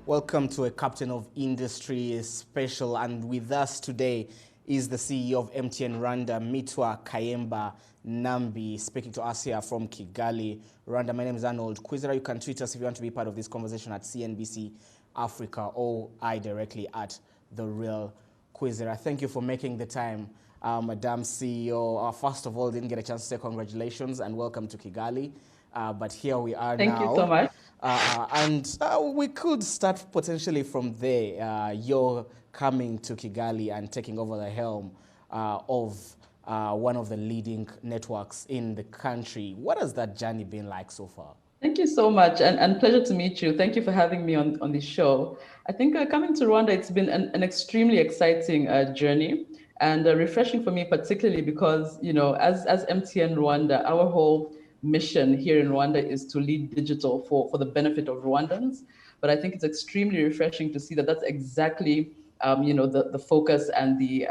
Welcome to a Captain of Industry special, and with us today is the CEO of MTN Rwanda, Mitwa Kaemba Ng'ambi, speaking to us here from Kigali, Rwanda. My name is Arnold Kwizera. You can tweet us if you want to be part of this conversation at CNBC Africa or I directly at The Real Kwizera. Thank you for making the time, Madam CEO. First of all, didn't get a chance to say congratulations and welcome to Kigali. But here we are now. Thank you so much. And we could start potentially from there. You're coming to Kigali and taking over the helm of one of the leading networks in the country. What has that journey been like so far? Thank you so much, and pleasure to meet you. Thank you for having me on this show. I think coming to Rwanda, it's been an extremely exciting journey and refreshing for me, particularly because, you know, as MTN Rwanda, our whole mission here in Rwanda is to lead digital for the benefit of Rwandans. But I think it's extremely refreshing to see that that's exactly, the focus and the,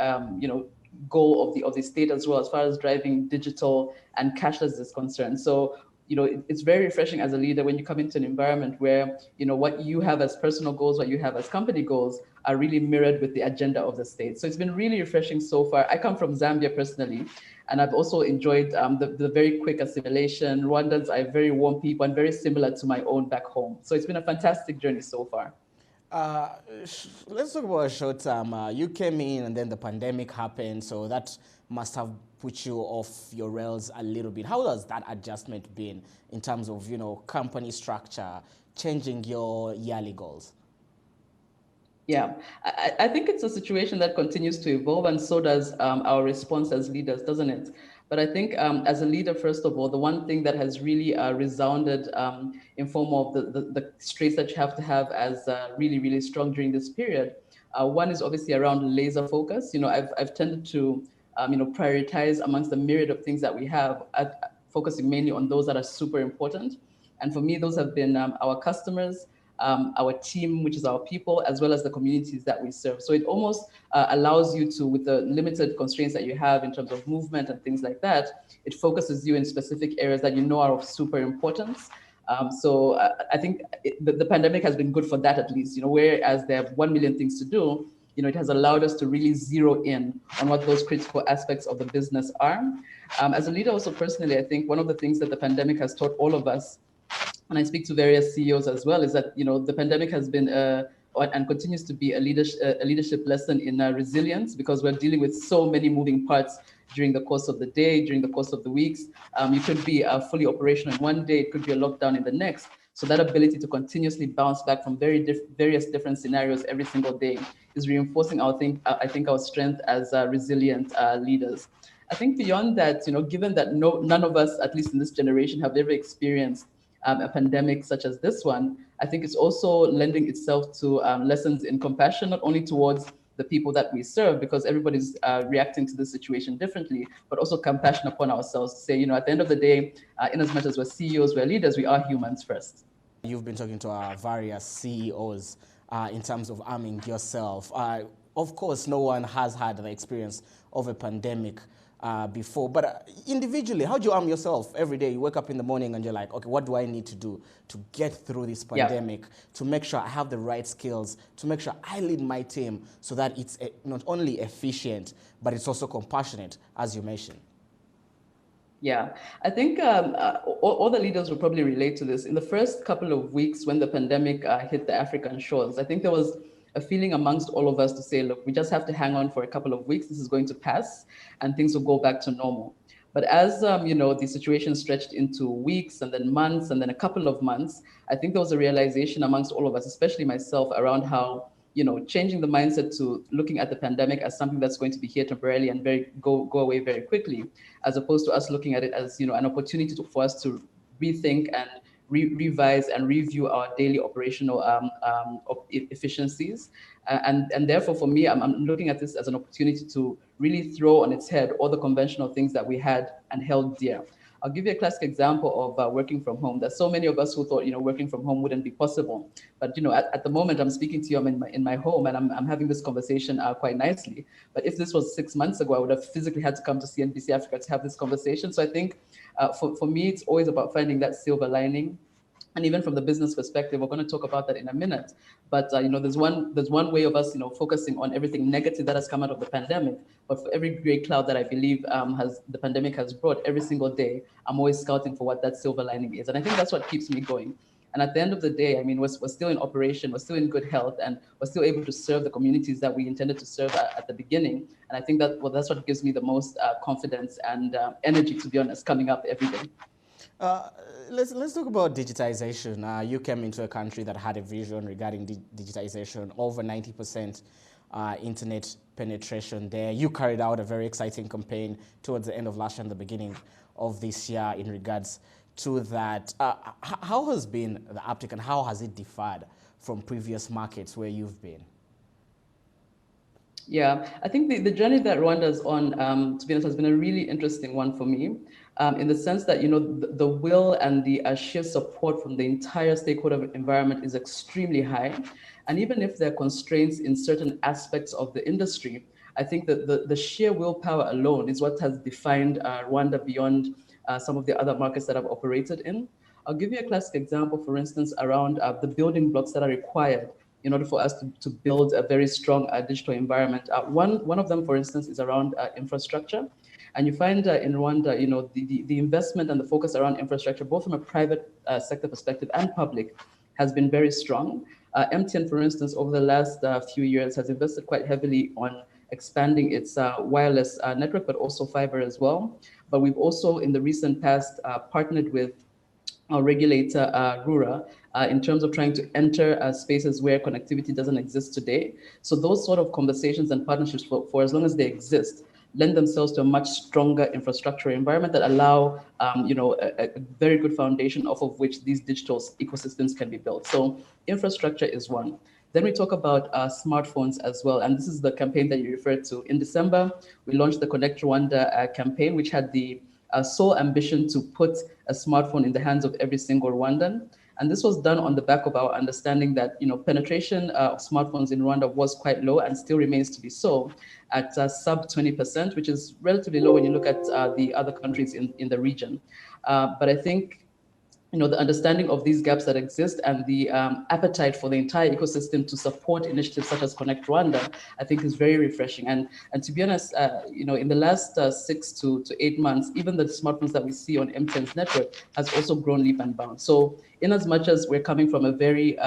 goal of the state as well, as far as driving digital and cashless is concerned. So, you know, it's very refreshing as a leader when you come into an environment where, you know, what you have as personal goals, what you have as company goals are really mirrored with the agenda of the state. So it's been really refreshing so far. I come from Zambia personally, and I've also enjoyed the very quick assimilation. Rwandans are very warm people and very similar to my own back home. So it's been a fantastic journey so far. Let's talk about short term. You came in and then the pandemic happened, so that must have put you off your rails a little bit. How has that adjustment been in terms of, you know, company structure, changing your yearly goals? Yeah, I think it's a situation that continues to evolve, and so does our response as leaders, doesn't it? But I think as a leader, first of all, the one thing that has really resounded in form of the traits that you have to have as really, really strong during this period. One is obviously around laser focus. You know, I've tended to, prioritize amongst the myriad of things that we have, focusing mainly on those that are super important. And for me, those have been our customers, our team, which is our people, as well as the communities that we serve. So it almost allows you to, with the limited constraints that you have in terms of movement and things like that, it focuses you in specific areas that you know are of super importance. So I think the pandemic has been good for that, at least, you know, whereas there are 1 million things to do, you know, it has allowed us to really zero in on what those critical aspects of the business are. As a leader also personally, I think one of the things that the pandemic has taught all of us, and I speak to various CEOs as well, is that, you know, the pandemic has been and continues to be a leadership lesson in resilience, because we're dealing with so many moving parts during the course of the day, during the course of the weeks. You could be fully operational in one day, it could be a lockdown in the next. So that ability to continuously bounce back from various different scenarios every single day is reinforcing our strength as resilient leaders. I think beyond that, you know, given that none of us, at least in this generation, have ever experienced a pandemic such as this one, I think it's also lending itself to lessons in compassion, not only towards the people that we serve, because everybody's reacting to this situation differently, but also compassion upon ourselves to say, you know, at the end of the day, in as much as we're CEOs, we're leaders, we are humans first. You've been talking to our various CEOs in terms of arming yourself. Of course, no one has had the experience of a pandemic before, but individually, how do you arm yourself every day? You wake up in the morning and you're like, okay, what do I need to do to get through this pandemic, to make sure I have the right skills, to make sure I lead my team so that it's not only efficient, but it's also compassionate, as you mentioned? Yeah, I think all the leaders will probably relate to this. In the first couple of weeks when the pandemic hit the African shores, I think there was a feeling amongst all of us to say, look, we just have to hang on for a couple of weeks. This is going to pass and things will go back to normal. But as the situation stretched into weeks and then months and then a couple of months, I think there was a realization amongst all of us, especially myself, around how, you know, changing the mindset to looking at the pandemic as something that's going to be here temporarily and go away very quickly, as opposed to us looking at it as, you know, an opportunity for us to rethink and revise and review our daily operational efficiencies. And therefore, for me, I'm looking at this as an opportunity to really throw on its head all the conventional things that we had and held dear. I'll give you a classic example of working from home. There's so many of us who thought, you know, working from home wouldn't be possible. But, you know, at the moment I'm speaking to you, I'm in my home and I'm having this conversation quite nicely. But if this was 6 months ago, I would have physically had to come to CNBC Africa to have this conversation. So I think for me, it's always about finding that silver lining And even from the business perspective, we're going to talk about that in a minute. But there's one way of us, focusing on everything negative that has come out of the pandemic. But for every gray cloud that I believe the pandemic has brought, every single day, I'm always scouting for what that silver lining is, and I think that's what keeps me going. And at the end of the day, I mean, we're still in operation, we're still in good health, and we're still able to serve the communities that we intended to serve at the beginning. And I think that's what gives me the most confidence and energy, to be honest, coming up every day. Let's talk about digitization. You came into a country that had a vision regarding digitization, over 90% internet penetration there. You carried out a very exciting campaign towards the end of last year and the beginning of this year in regards to that. How has been the uptick and how has it differed from previous markets where you've been? Yeah, I think the journey that Rwanda is on, to be honest, has been a really interesting one for me, in the sense that, the will and the sheer support from the entire stakeholder environment is extremely high. And even if there are constraints in certain aspects of the industry, I think that the sheer willpower alone is what has defined Rwanda beyond some of the other markets that I've operated in. I'll give you a classic example, for instance, around the building blocks that are required in order for us to build a very strong digital environment. One of them, for instance, is around infrastructure. And you find in Rwanda, the investment and the focus around infrastructure, both from a private sector perspective and public, has been very strong. MTN, for instance, over the last few years has invested quite heavily on expanding its wireless network, but also fiber as well. But we've also, in the recent past, partnered with our regulator, RURA, in terms of trying to enter spaces where connectivity doesn't exist today. So those sort of conversations and partnerships, for as long as they exist, lend themselves to a much stronger infrastructure environment that allow, a very good foundation off of which these digital ecosystems can be built. So infrastructure is one. Then we talk about smartphones as well. And this is the campaign that you referred to. In December, we launched the Connect Rwanda campaign, which had the sole ambition to put a smartphone in the hands of every single Rwandan. And this was done on the back of our understanding that penetration of smartphones in Rwanda was quite low and still remains to be so at sub 20%, which is relatively low when you look at the other countries in the region. But I think the understanding of these gaps that exist and the appetite for the entire ecosystem to support initiatives such as Connect Rwanda, I think is very refreshing. And to be honest, in the last 6 to 8 months, even the smartphones that we see on MTN's network has also grown leap and bounds. So in as much as we're coming from a very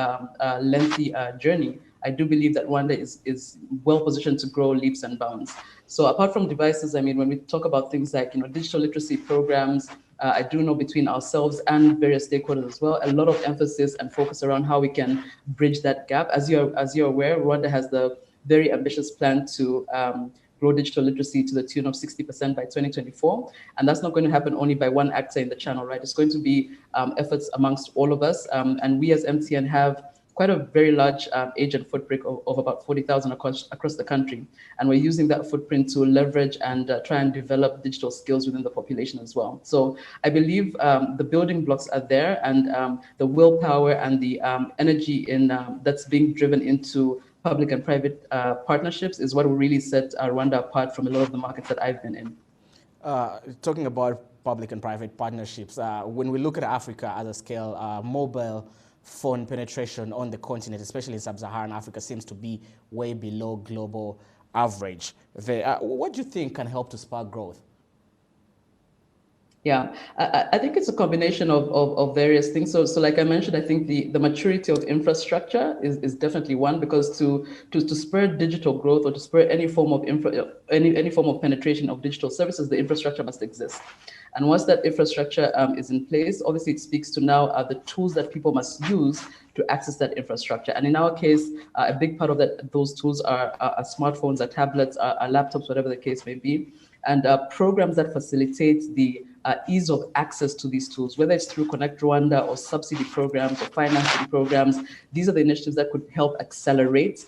lengthy journey, I do believe that Rwanda is well positioned to grow leaps and bounds. So apart from devices, I mean, when we talk about things like digital literacy programs, I do know between ourselves and various stakeholders as well, a lot of emphasis and focus around how we can bridge that gap. As you're aware, Rwanda has the very ambitious plan to grow digital literacy to the tune of 60% by 2024. And that's not going to happen only by one actor in the channel, right? It's going to be efforts amongst all of us. And we as MTN have quite a very large agent footprint of about 40,000 across the country. And we're using that footprint to leverage and try and develop digital skills within the population as well. So I believe the building blocks are there, and the willpower and the energy that's being driven into public and private partnerships is what will really set Rwanda apart from a lot of the markets that I've been in. Talking about public and private partnerships, when we look at Africa as a scale, mobile phone penetration on the continent, especially in sub-Saharan Africa, seems to be way below global average. What do you think can help to spark growth? Yeah, I think it's a combination of various things. So like I mentioned, I think the maturity of infrastructure is definitely one, because to spur digital growth or to spur any form of any form of penetration of digital services, the infrastructure must exist. And once that infrastructure is in place, obviously it speaks to now the tools that people must use to access that infrastructure. And in our case, a big part of those tools are smartphones, are tablets, are laptops, whatever the case may be, and programs that facilitate the ease of access to these tools, whether it's through Connect Rwanda or subsidy programs or financing programs. These are the initiatives that could help accelerate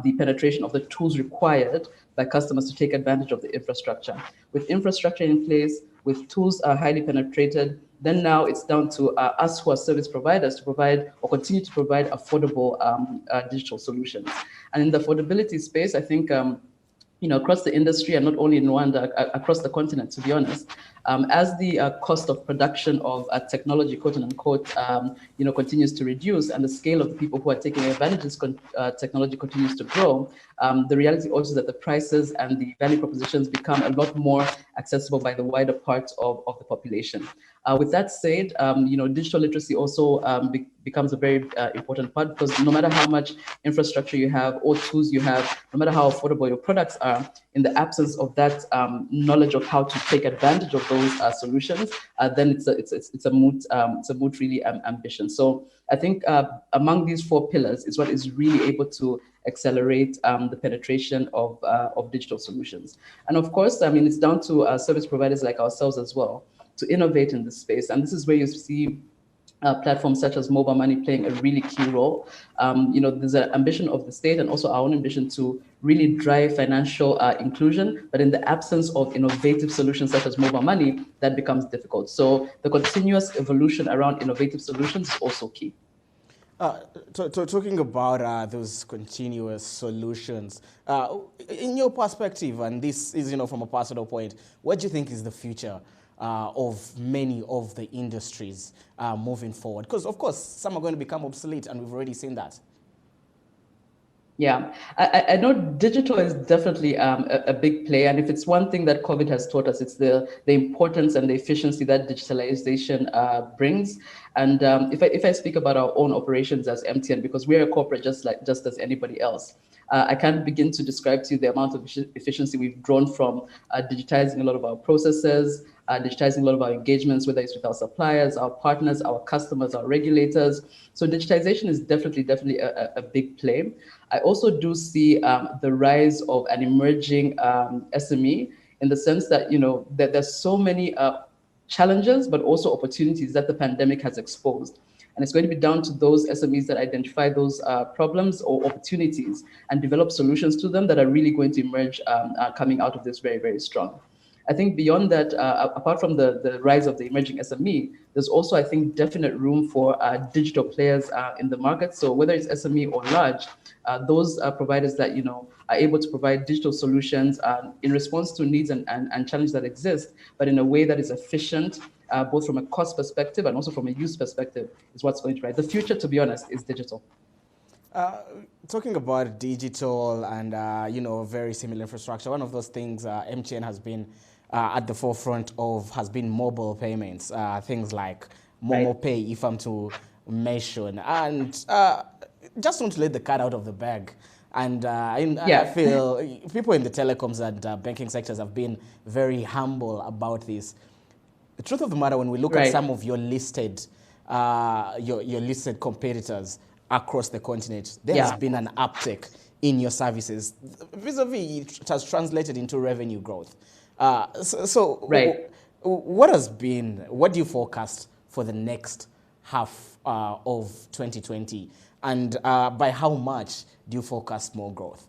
the penetration of the tools required by customers to take advantage of the infrastructure. With infrastructure in place, with tools highly penetrated, then now it's down to us who are service providers to provide or continue to provide affordable digital solutions. And in the affordability space, I think across the industry, and not only in Rwanda, across the continent, to be honest, As the cost of production of technology, quote unquote, continues to reduce, and the scale of the people who are taking advantage of technology continues to grow, the reality also is that the prices and the value propositions become a lot more accessible by the wider part of the population. With that said, digital literacy also becomes a very important part, because no matter how much infrastructure you have or tools you have, no matter how affordable your products are, in the absence of that knowledge of how to take advantage of those solutions, then it's a moot really ambition. So I think among these four pillars is what is really able to accelerate the penetration of digital solutions. And of course, I mean, it's down to service providers like ourselves as well to innovate in this space. And this is where you see platforms such as mobile money playing a really key role. There's an ambition of the state and also our own ambition to really drive financial inclusion, but in the absence of innovative solutions such as mobile money, that becomes difficult. So the continuous evolution around innovative solutions is also key. Talking about those continuous solutions, in your perspective, and this is from a personal point, what do you think is the future of many of the industries moving forward? Because of course, some are going to become obsolete, and we've already seen that. Yeah, I know digital is definitely a big play, and if it's one thing that COVID has taught us, it's the importance and the efficiency that digitalization brings. And if I speak about our own operations as MTN, because we're a corporate just as anybody else, I can't begin to describe to you the amount of efficiency we've drawn from digitizing a lot of our processes, digitizing a lot of our engagements, whether it's with our suppliers, our partners, our customers, our regulators. So digitization is definitely a big play. I also do see the rise of an emerging SME, in the sense that that there's so many challenges, but also opportunities that the pandemic has exposed. And it's going to be down to those SMEs that identify those problems or opportunities and develop solutions to them that are really going to emerge coming out of this very, very strong. I think beyond that, apart from the rise of the emerging SME, there's also, I think, definite room for digital players in the market. So whether it's SME or large, those providers that are able to provide digital solutions in response to needs and challenges that exist, but in a way that is efficient, both from a cost perspective and also from a use perspective, is what's going to drive. The future, to be honest, is digital. Talking about digital and very similar infrastructure, one of those things MTN has been at the forefront of has been mobile payments, things like Momo Pay, if I'm to mention, and just want to let the cat out of the bag. And I feel people in the telecoms and banking sectors have been very humble about this. The truth of the matter, when we look at some of your listed competitors across the continent, there has been an uptick in your services. Vis-a-vis, it has translated into revenue growth. What do you forecast for the next half of 2020? And by how much do you forecast more growth?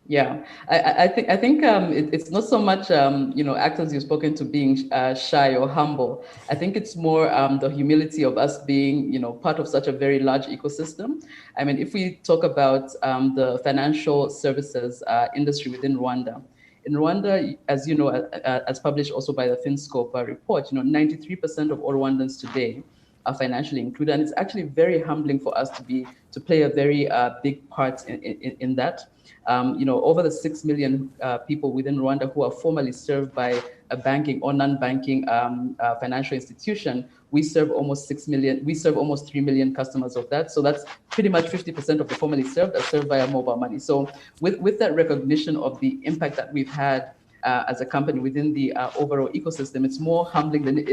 Yeah, I think it's not so much actors you've spoken to being shy or humble. I think it's more the humility of us being part of such a very large ecosystem. I mean, if we talk about the financial services industry within Rwanda. In Rwanda, as you know, as published also by the FinScope report, 93% of all Rwandans today are financially included, and it's actually very humbling for us to play a very big part in that. Over the 6 million people within Rwanda who are formally served by a banking or non-banking financial institution, we serve almost 6 million. We serve almost 3 million customers of that. So that's pretty much 50% of the formerly served are served via mobile money. So with that recognition of the impact that we've had as a company within the overall ecosystem, it's more humbling than it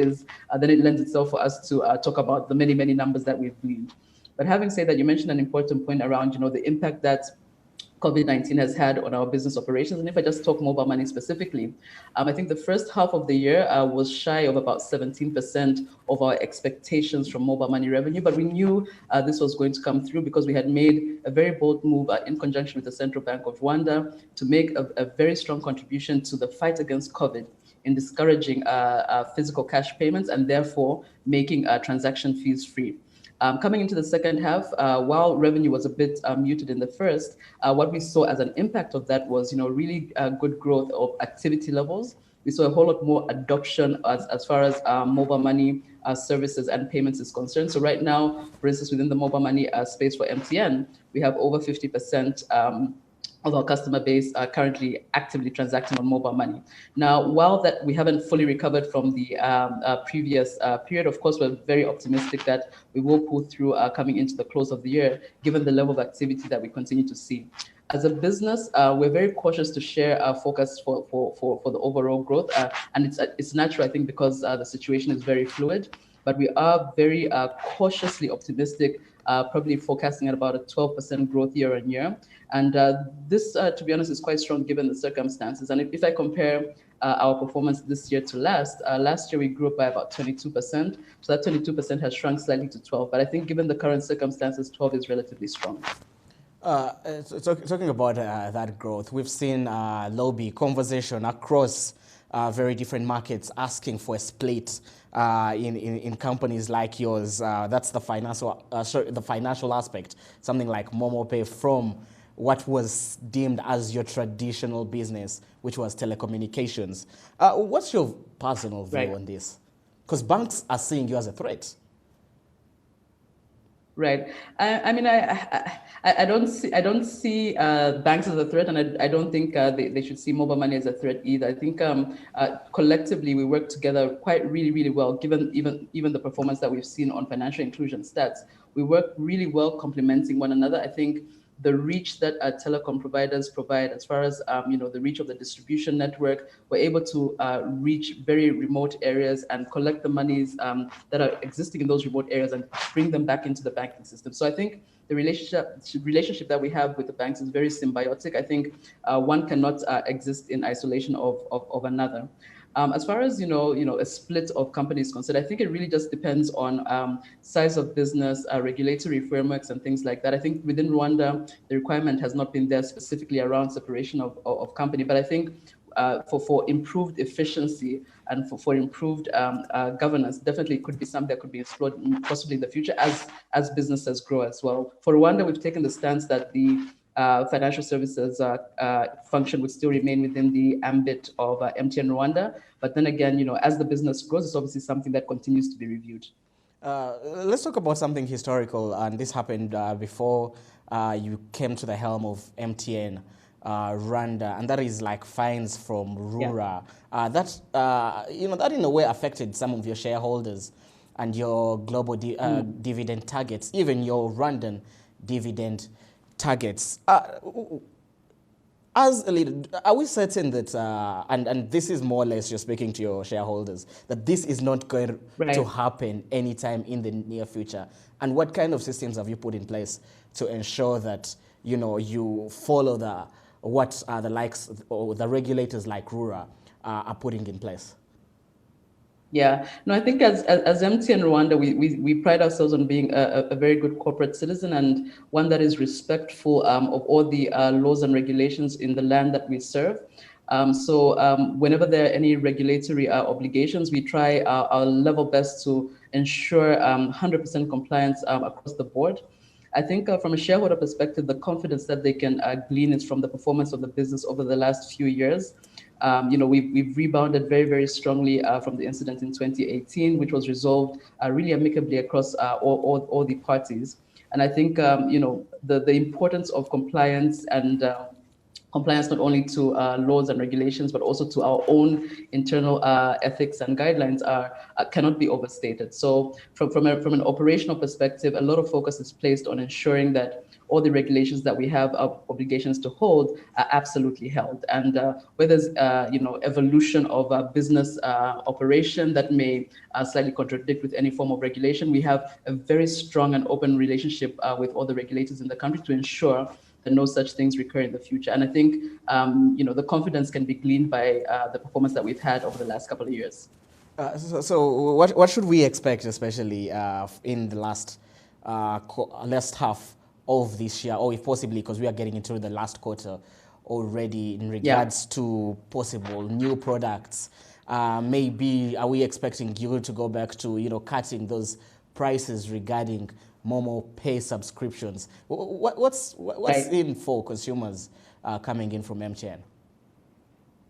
lends itself for us to talk about the many, many numbers that we've gleaned. But having said that, you mentioned an important point around the impact that COVID-19 has had on our business operations. And if I just talk mobile money specifically, I think the first half of the year was shy of about 17% of our expectations from mobile money revenue. But we knew this was going to come through because we had made a very bold move in conjunction with the Central Bank of Rwanda to make a very strong contribution to the fight against COVID in discouraging physical cash payments and therefore making transaction fees free. Coming into the second half, while revenue was a bit muted in the first, what we saw as an impact of that was, really good growth of activity levels we saw a whole lot more adoption as far as mobile money services and payments is concerned. So right now, for instance, within the mobile money space for MTN, we have over 50% of our customer base are currently actively transacting on mobile money. Now, while that we haven't fully recovered from the previous period, of course, we're very optimistic that we will pull through coming into the close of the year, given the level of activity that we continue to see. As a business, we're very cautious to share our forecast for the overall growth, and it's natural, I think, because the situation is very fluid. But we are very cautiously optimistic, probably forecasting at about a 12% growth year on year. And this, to be honest, is quite strong given the circumstances. And if I compare our performance this year to last year we grew up by about 22%. So that 22% has shrunk slightly to 12. But I think given the current circumstances, 12 is relatively strong. Talking about that growth, we've seen lobby conversation across very different markets asking for a split in companies like yours. That's the financial aspect, something like MomoPay, from what was deemed as your traditional business, which was telecommunications. What's your personal view on this? Because banks are seeing you as a threat. Right. I mean, I don't see banks as a threat, and I don't think they should see mobile money as a threat either. I think collectively we work together quite really well. Given even the performance that we've seen on financial inclusion stats, we work really well complementing one another. I think the reach that telecom providers provide, as far as the reach of the distribution network, we're able to reach very remote areas and collect the monies that are existing in those remote areas and bring them back into the banking system. So I think the relationship that we have with the banks is very symbiotic. I think one cannot exist in isolation of another. As far as a split of companies concerned, I think it really just depends on size of business, regulatory frameworks, and things like that. I think within Rwanda, the requirement has not been there specifically around separation of company, but I think for improved efficiency and for improved governance, definitely could be something that could be explored possibly in the future as businesses grow as well. For Rwanda, we've taken the stance that the financial services function would still remain within the ambit of MTN Rwanda. But then again, as the business grows, it's obviously something that continues to be reviewed. Let's talk about something historical, and this happened before you came to the helm of MTN Rwanda, and that is like fines from Rura. Yeah. That in a way affected some of your shareholders and your global dividend targets, even your Rwandan dividend targets. As a leader, are we certain that, and this is more or less you're speaking to your shareholders, that this is not going to happen anytime in the near future? And what kind of systems have you put in place to ensure that you follow what the likes or the regulators like RURA are putting in place? Yeah, no, I think as MTN Rwanda, we pride ourselves on being a very good corporate citizen and one that is respectful of all the laws and regulations in the land that we serve. So whenever there are any regulatory obligations, we try our level best to ensure 100% compliance across the board. I think from a shareholder perspective, the confidence that they can glean is from the performance of the business over the last few years. We've rebounded very, very strongly from the incident in 2018, which was resolved really amicably across all the parties. And I think, the importance of compliance and compliance not only to laws and regulations, but also to our own internal ethics and guidelines cannot be overstated. So from an operational perspective, a lot of focus is placed on ensuring that all the regulations that we have obligations to hold are absolutely held. And where there's evolution of a business operation that may slightly contradict with any form of regulation, we have a very strong and open relationship with all the regulators in the country to ensure that no such things recur in the future. And I think the confidence can be gleaned by the performance that we've had over the last couple of years. So what should we expect, especially in the last half of this year, or if possibly, because we are getting into the last quarter already, in regards to possible new products? Maybe are we expecting you to go back to cutting those prices regarding Momo Pay subscriptions? What's in for consumers coming in from MTN?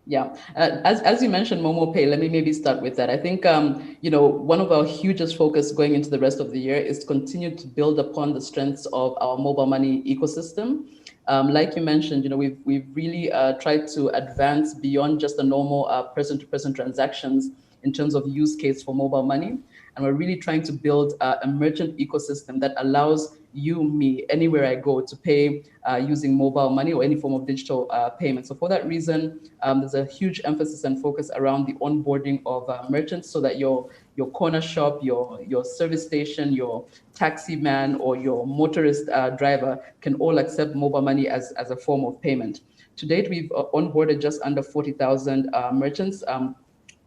Yeah, as you mentioned, Momo Pay, let me maybe start with that. I think, one of our hugest focus going into the rest of the year is to continue to build upon the strengths of our mobile money ecosystem. Like you mentioned, we've really tried to advance beyond just the normal person-to-person transactions in terms of use case for mobile money. And we're really trying to build a merchant ecosystem that allows you, me, anywhere I go to pay using mobile money or any form of digital payment. So for that reason, there's a huge emphasis and focus around the onboarding of merchants so that your corner shop, your service station, your taxi man, or your motorist driver can all accept mobile money as a form of payment. To date, we've onboarded just under 40,000 merchants.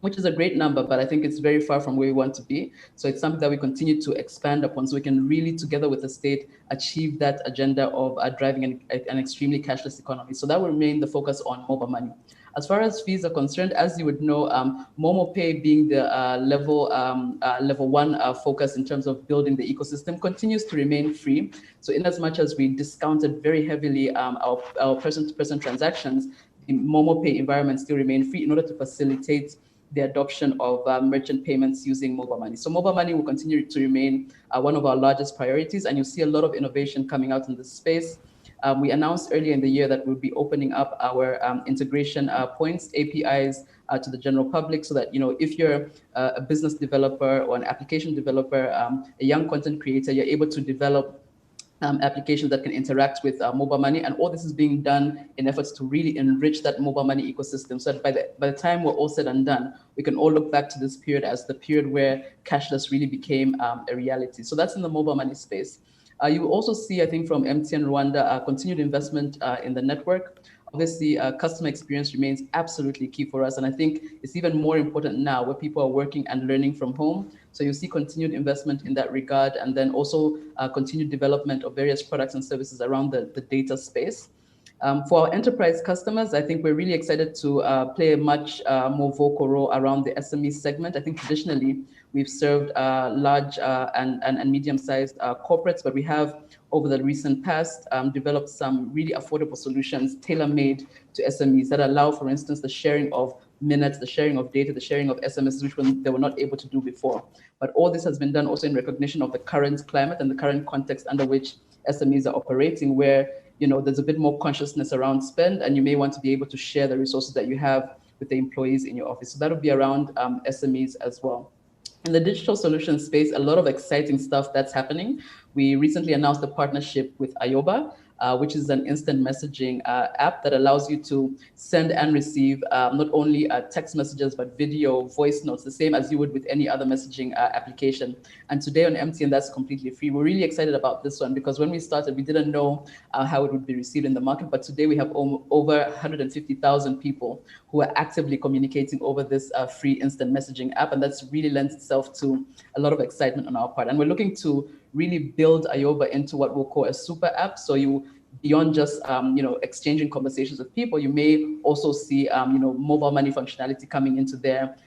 Which is a great number, but I think it's very far from where we want to be. So it's something that we continue to expand upon so we can really, together with the state, achieve that agenda of driving an extremely cashless economy. So that will remain the focus on mobile money. As far as fees are concerned, as you would know, Momo Pay being the level one focus in terms of building the ecosystem continues to remain free. So in as much as we discounted very heavily our person-to-person transactions, the Momo Pay environment still remain free in order to facilitate the adoption of merchant payments using mobile money. So mobile money will continue to remain one of our largest priorities, and you'll see a lot of innovation coming out in this space. We announced earlier in the year that we'll be opening up our integration points, APIs, to the general public, so that if you're a business developer or an application developer, a young content creator, you're able to develop applications that can interact with mobile money, and all this is being done in efforts to really enrich that mobile money ecosystem, so that by the time we're all said and done, we can all look back to this period as the period where cashless really became a reality. So that's in the mobile money space. You will also see, I think, from MTN Rwanda, continued investment in the network. Obviously, customer experience remains absolutely key for us. And I think it's even more important now where people are working and learning from home. So you'll see continued investment in that regard, and then also continued development of various products and services around the data space. For our enterprise customers, I think we're really excited to play a much more vocal role around the SME segment. I think traditionally we've served large and medium-sized corporates, but we have over the recent past developed some really affordable solutions tailor-made to SMEs that allow, for instance, the sharing of minutes, the sharing of data, the sharing of SMSs, which they were not able to do before. But all this has been done also in recognition of the current climate and the current context under which SMEs are operating, where there's a bit more consciousness around spend, and you may want to be able to share the resources that you have with the employees in your office. So that'll be around SMEs as well. In the digital solution space, a lot of exciting stuff that's happening. We recently announced a partnership with Ayoba, which is an instant messaging app that allows you to send and receive not only text messages, but video, voice notes, the same as you would with any other messaging application. And today on MTN, that's completely free. We're really excited about this one because when we started, we didn't know how it would be received in the market. But today we have over 150,000 people who are actively communicating over this free instant messaging app. And that's really lends itself to a lot of excitement on our part. And we're looking to really build Ayoba into what we'll call a super app. So you, beyond just exchanging conversations with people, you may also see mobile money functionality coming into there,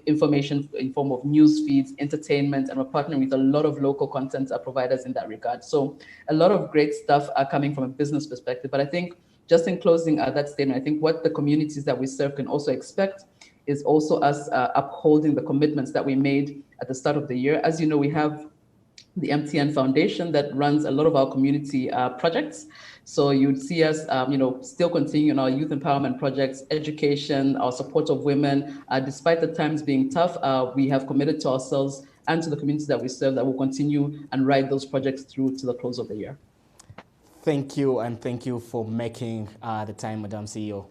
information in form of news feeds, entertainment, and we're partnering with a lot of local content providers in that regard. So a lot of great stuff are coming from a business perspective. But I think just in closing that statement, I think what the communities that we serve can also expect is also us upholding the commitments that we made at the start of the year. As you know, we have the MTN Foundation that runs a lot of our community projects. So you'd see us, still continuing our youth empowerment projects, education, our support of women. Despite the times being tough, we have committed to ourselves and to the communities that we serve that will continue and ride those projects through to the close of the year. Thank you, and thank you for making the time, Madam CEO.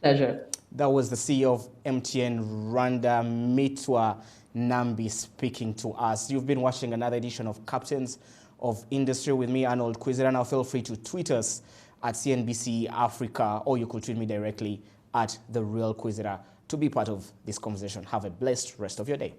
Pleasure. That was the CEO of MTN Rwanda, Mitwa Ng'ambi, speaking to us. You've been watching another edition of Captains of Industry with me, Arnold Kwizera. Now feel free to tweet us at CNBC Africa, or you could tweet me directly at The Real Kwizera to be part of this conversation. Have a blessed rest of your day.